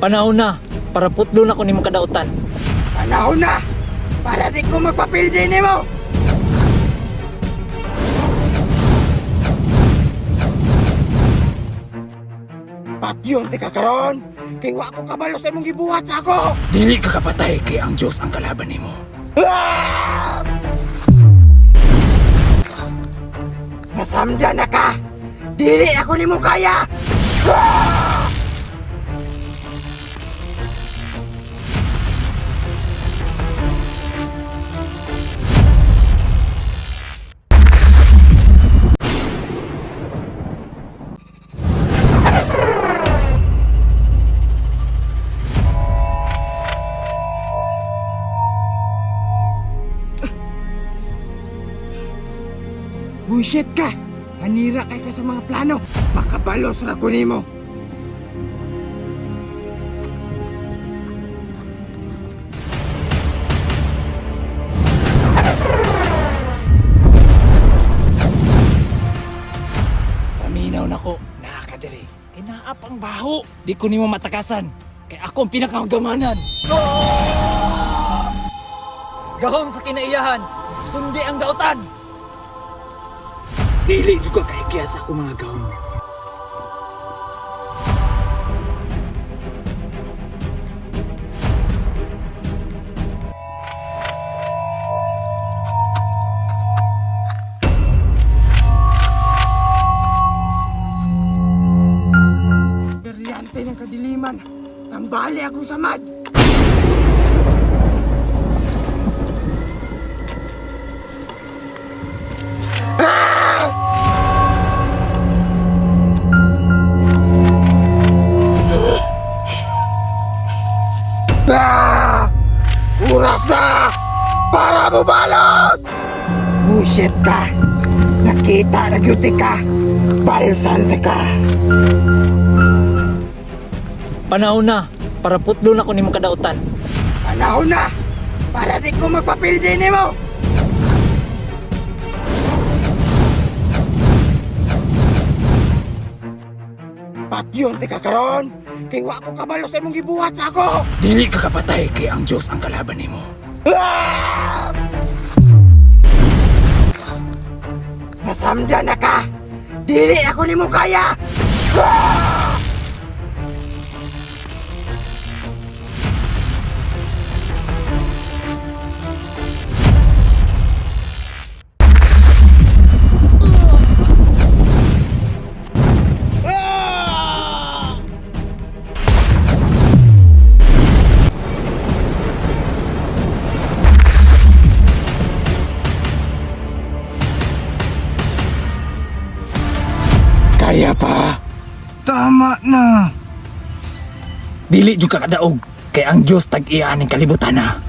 Panahon na para putlo na ko nimong kadautan. Panahon na para di ko magpapildi nimo. Patyon ti kakaron, kay wa ko kabalo sa imong gibuhat sa ako. Dili ka kapatay kay ang Diyos ang kalaban nimo. Ah! Masamda na ka. Dili ako nimo kaya. Ah! Bullshit ka! Manira kay ka sa mga plano. Makabalos ra ko nimo. Paminaw na ko, nakakadiri. Kay naap ang baho. Di ko nimo matakasan. Kay ako ang pinakagamanan. Gahom sa kinaiyahan, sundi ang dautan. Dili juga kay sa ako mga gahom. Beryante ng kadiliman. Tambali ako sa mad. Oras na para bubalos! Bullshit ka! Nakita na gyuti ka! Balsante ka! Panahon na para putlo na ko nimong kadautan. Panahon na para di ko magpapildi nimo! Patyon ti kakaron, kay wa ko kabalo sa imong gibuhat sa ako! Dili ka kapatay kay ang Diyos ang kalaban nimo. Ah! Masamda na ka! Dili ako nimo kaya! Ah! Kaya pa. Tama na. Dili juga kadaog kay ang Diyos tag-iya ning kalibutan na.